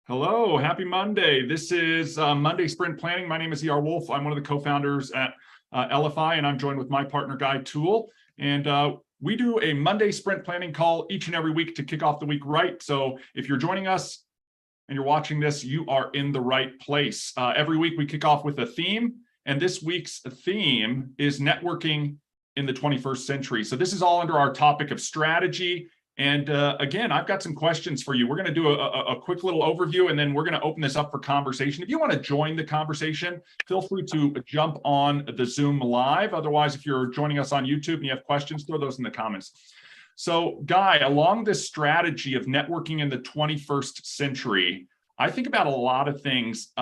Hello, happy Monday. This is Monday Sprint Planning. My name is E.R. Wolf. I'm one of the co-founders at LFI, and I'm joined with my partner, Guy Toole. And we do a Monday Sprint Planning call each and every week to kick off the week right. So if you're joining us and you're watching this, you are in the right place. Every week we kick off with a theme, and this week's theme is networking in the 21st century. So this is all under our topic of strategy. And again, I've got some questions for you. We're going to do a quick little overview, and then we're going to open this up for conversation. If you want to join the conversation, feel free to jump on the Zoom live. Otherwise, if you're joining us on YouTube and you have questions, throw those in the comments. So, Guy, along this strategy of networking in the 21st century, I think about a lot of things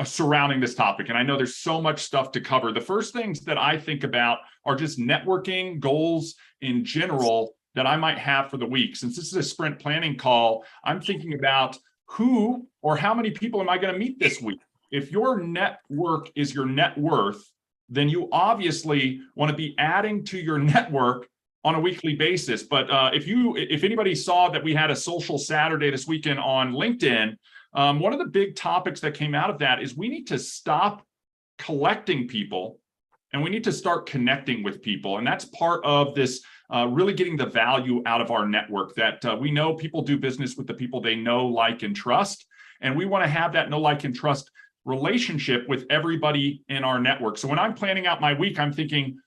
surrounding this topic, and I know there's so much stuff to cover. The first things that I think about are just networking goals in general that I might have for the week. Since this is a sprint planning call, I'm thinking about who or how many people am I going to meet this week? If your network is your net worth, then you obviously want to be adding to your network on a weekly basis. But if anybody saw that we had a social Saturday this weekend on LinkedIn, one of the big topics that came out of that is we need to stop collecting people and we need to start connecting with people. And that's part of this really getting the value out of our network, that we know people do business with the people they know, like, and trust. And we want to have that know, like, and trust relationship with everybody in our network. So when I'm planning out my week, I'm thinking,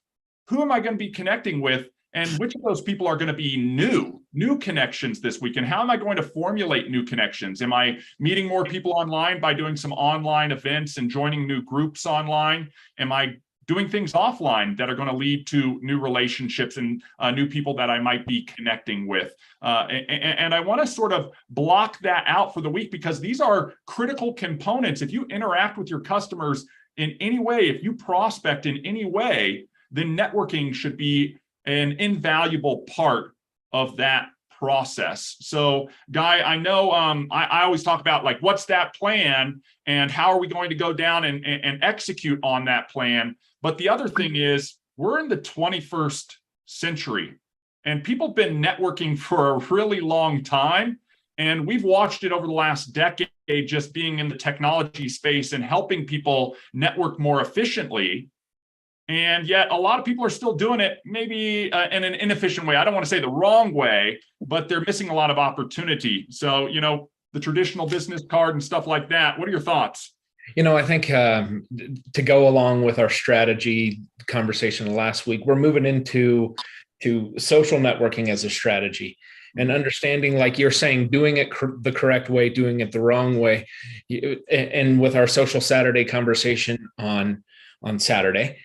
who am I going to be connecting with? And which of those people are going to be new connections this week? And how am I going to formulate new connections? Am I meeting more people online by doing some online events and joining new groups online? Am I doing things offline that are going to lead to new relationships and new people that I might be connecting with? And I want to sort of block that out for the week, because these are critical components. If you interact with your customers in any way, if you prospect in any way, then networking should be an invaluable part of that process. So, Guy, I know I always talk about, like, what's that plan and how are we going to go down and execute on that plan? But the other thing is, we're in the 21st century and people have been networking for a really long time. And we've watched it over the last decade, just being in the technology space and helping people network more efficiently. And yet a lot of people are still doing it maybe in an inefficient way. I don't want to say the wrong way, but they're missing a lot of opportunity. So, the traditional business card and stuff like that. What are your thoughts? I think to go along with our strategy conversation last week, we're moving into social networking as a strategy, and understanding, like you're saying, doing it the correct way, doing it the wrong way. And with our social Saturday conversation on Saturday,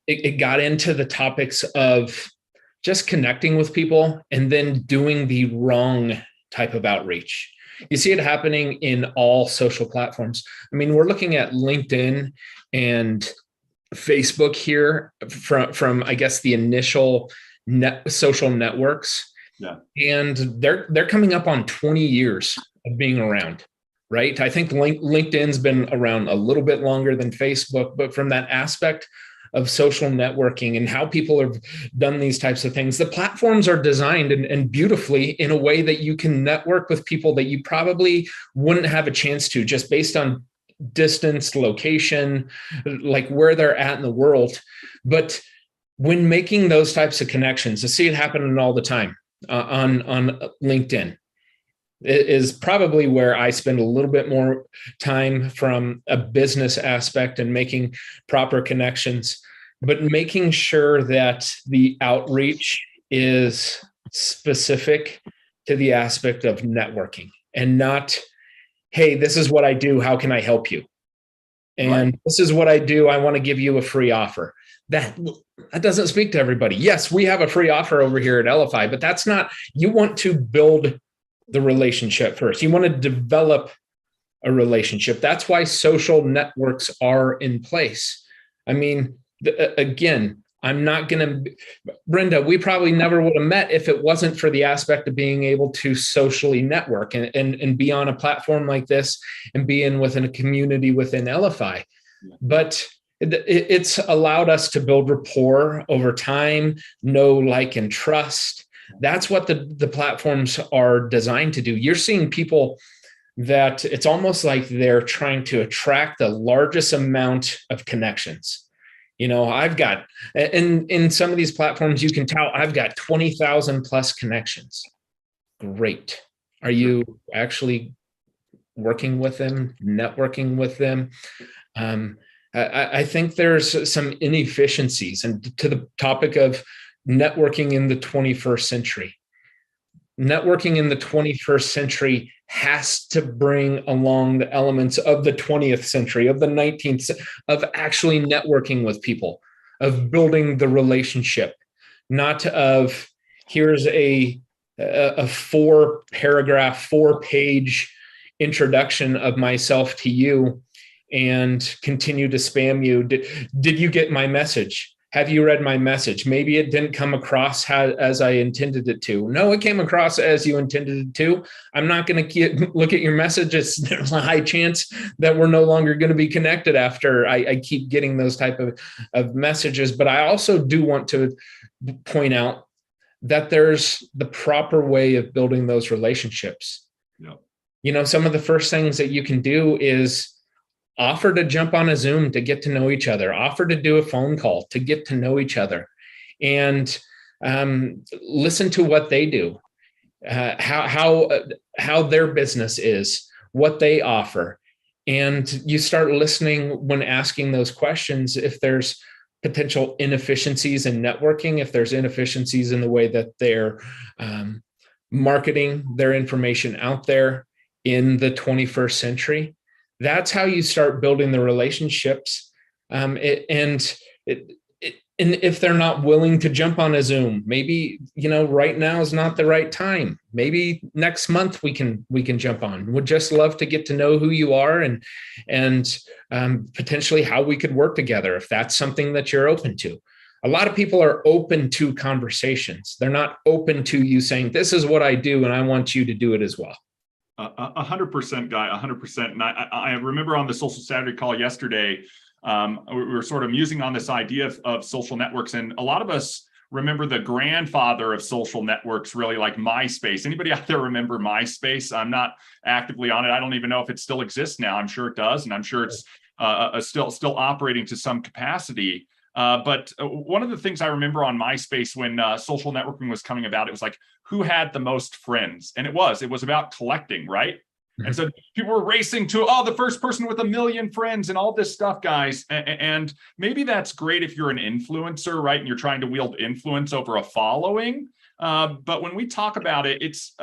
it got into the topics of just connecting with people and then doing the wrong type of outreach. You see it happening in all social platforms. I mean, we're looking at LinkedIn and Facebook here from I guess the initial social networks. Yeah. And they're coming up on 20 years of being around, right? I think LinkedIn's been around a little bit longer than Facebook, but from that aspect of social networking and how people have done these types of things, the platforms are designed and beautifully in a way that you can network with people that you probably wouldn't have a chance to, just based on distance, location, like where they're at in the world. But when making those types of connections, I see it happening all the time on LinkedIn. It is probably where I spend a little bit more time from a business aspect and making proper connections, but making sure that the outreach is specific to the aspect of networking and not, hey, this is what I do, how can I help you? And right, this is what I do, I want to give you a free offer. That doesn't speak to everybody. Yes, we have a free offer over here at LFI, but that's not, you want to build the relationship first. You want to develop a relationship. That's why social networks are in place. I mean, again, I'm not going to, Brenda, we probably never would have met if it wasn't for the aspect of being able to socially network and be on a platform like this and be within a community within LFI. But it's allowed us to build rapport over time, know, like, and trust. That's what the platforms are designed to do. You're seeing people that it's almost like they're trying to attract the largest amount of connections. I've got, in some of these platforms, you can tell I've got 20,000 plus connections. Great. Are you actually working with them, networking with them? I think there's some inefficiencies. And to the topic of networking in the 21st century, networking in the 21st century has to bring along the elements of the 20th century, of the 19th, of actually networking with people, of building the relationship, not of here's a 4-paragraph, 4-page introduction of myself to you and continue to spam you. Did you get my message? Have you read my message? Maybe it didn't come across as I intended it to. No, it came across as you intended it to. I'm not going to look at your messages. There's a high chance that we're no longer going to be connected after I keep getting those type of messages. But I also do want to point out that there's the proper way of building those relationships. Yeah. Some of the first things that you can do is offer to jump on a Zoom to get to know each other, offer to do a phone call to get to know each other, and listen to what they do, how their business is, what they offer. And you start listening when asking those questions. If there's potential inefficiencies in networking, if there's inefficiencies in the way that they're marketing their information out there in the 21st century, that's how you start building the relationships. And if they're not willing to jump on a Zoom, maybe, right now is not the right time. Maybe next month we can jump on. Would just love to get to know who you are and potentially how we could work together, if that's something that you're open to. A lot of people are open to conversations. They're not open to you saying, this is what I do, and I want you to do it as well. 100%, Guy, 100%. And I remember on the Social Saturday call yesterday, we were sort of musing on this idea of social networks. And a lot of us remember the grandfather of social networks, really, like MySpace. Anybody out there remember MySpace? I'm not actively on it. I don't even know if it still exists now. I'm sure it does. And I'm sure it's still operating to some capacity. But one of the things I remember on MySpace when social networking was coming about, it was like, who had the most friends? And it was about collecting, right? Mm-hmm. And so people were racing to, the first person with 1 million friends and all this stuff, guys. And maybe that's great if you're an influencer, right? And you're trying to wield influence over a following. But when we talk about it, it's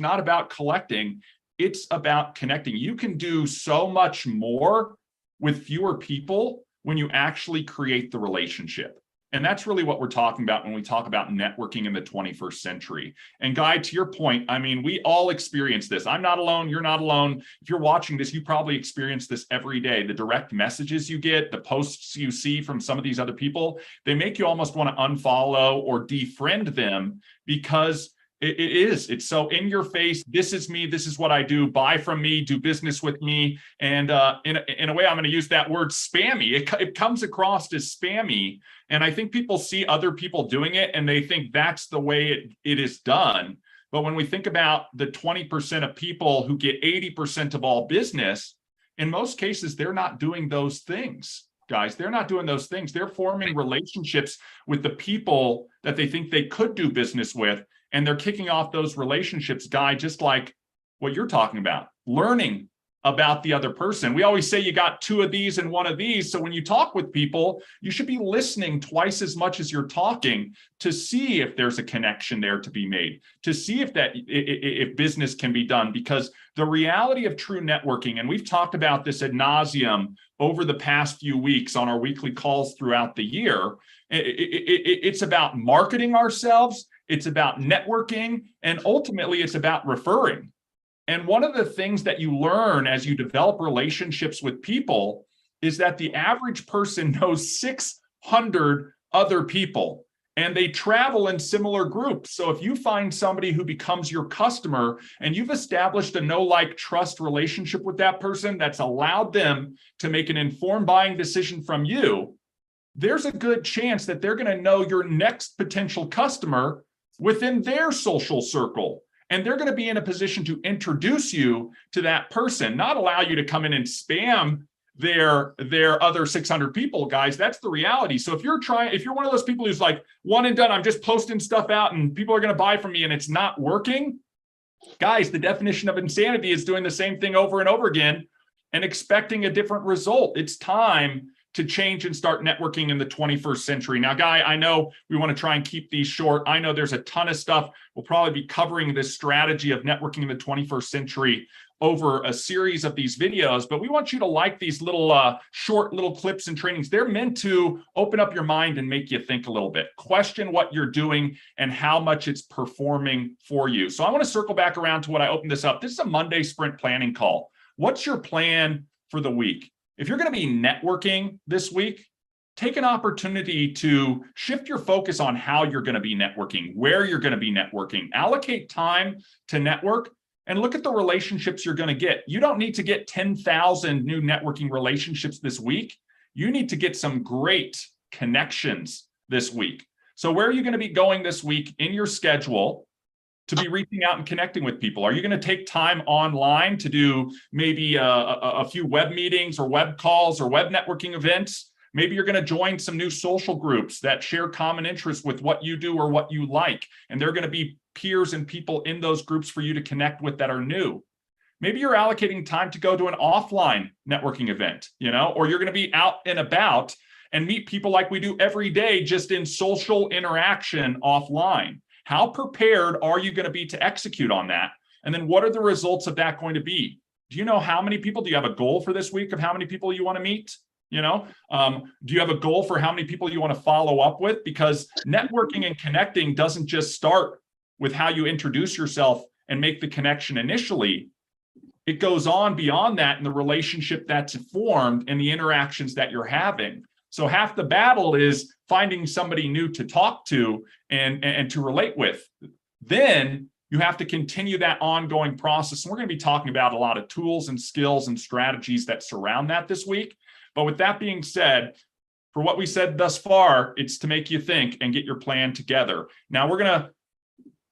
not about collecting. It's about connecting. You can do so much more with fewer people when you actually create the relationship. And that's really what we're talking about when we talk about networking in the 21st century. And Guy, to your point, I mean, we all experience this. I'm not alone. You're not alone. If you're watching this, you probably experience this every day. The direct messages you get, the posts you see from some of these other people, they make you almost want to unfollow or defriend them, because it's so in your face. This is me. This is what I do. Buy from me. Do business with me. And in a way, I'm going to use that word spammy. It comes across as spammy. And I think people see other people doing it and they think that's the way it is done. But when we think about the 20% of people who get 80% of all business, in most cases, they're not doing those things. Guys, they're not doing those things. They're forming relationships with the people that they think they could do business with. And they're kicking off those relationships, Guy, just like what you're talking about, learning about the other person. We always say you got 2 of these and 1 of these. So when you talk with people, you should be listening twice as much as you're talking to see if there's a connection there to be made, to see if business can be done. Because the reality of true networking, and we've talked about this ad nauseum over the past few weeks on our weekly calls throughout the year, it's about marketing ourselves. It's about networking, and ultimately it's about referring. And one of the things that you learn as you develop relationships with people is that the average person knows 600 other people, and they travel in similar groups. So if you find somebody who becomes your customer and you've established a know, like, trust relationship with that person that's allowed them to make an informed buying decision from you, there's a good chance that they're going to know your next potential customer within their social circle. And they're going to be in a position to introduce you to that person, not allow you to come in and spam their other 600 people, guys. That's the reality. So if you're one of those people who's like, one and done, I'm just posting stuff out and people are going to buy from me and it's not working, guys, the definition of insanity is doing the same thing over and over again and expecting a different result. It's time to change and start networking in the 21st century. Now, Guy, I know we want to try and keep these short. I know there's a ton of stuff. We'll probably be covering this strategy of networking in the 21st century over a series of these videos, but we want you to like these little short little clips and trainings. They're meant to open up your mind and make you think a little bit, question what you're doing and how much it's performing for you. So I want to circle back around to what I opened this up. This is a Monday sprint planning call. What's your plan for the week? If you're going to be networking this week, take an opportunity to shift your focus on how you're going to be networking, where you're going to be networking, allocate time to network, and look at the relationships you're going to get. You don't need to get 10,000 new networking relationships this week. You need to get some great connections this week. So where are you going to be going this week in your schedule to be reaching out and connecting with people? Are you going to take time online to do maybe a few web meetings or web calls or web networking events? Maybe you're going to join some new social groups that share common interests with what you do or what you like. And they're going to be peers and people in those groups for you to connect with that are new. Maybe you're allocating time to go to an offline networking event, or you're going to be out and about and meet people like we do every day, just in social interaction offline. How prepared are you going to be to execute on that? And then what are the results of that going to be? Do you know how many people? Do you have a goal for this week of how many people you want to meet? Do you have a goal for how many people you want to follow up with? Because networking and connecting doesn't just start with how you introduce yourself and make the connection initially. It goes on beyond that in the relationship that's formed and the interactions that you're having. So half the battle is finding somebody new to talk to and to relate with. Then you have to continue that ongoing process. And we're going to be talking about a lot of tools and skills and strategies that surround that this week. But with that being said, for what we said thus far, it's to make you think and get your plan together. Now we're going to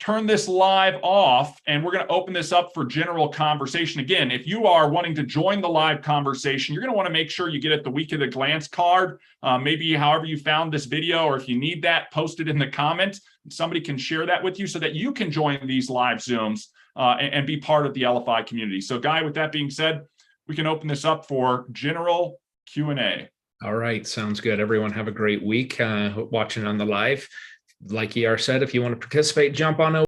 turn this live off and we're going to open this up for general conversation. Again, if you are wanting to join the live conversation, you're going to want to make sure you get at the Week at a Glance card, maybe however you found this video, or if you need that, post it in the comments. Somebody can share that with you so that you can join these live Zooms and be part of the LFI community. So Guy, with that being said, we can open this up for general Q&A. All right. Sounds good. Everyone have a great week watching on the live. Like ER said, if you want to participate, jump on over.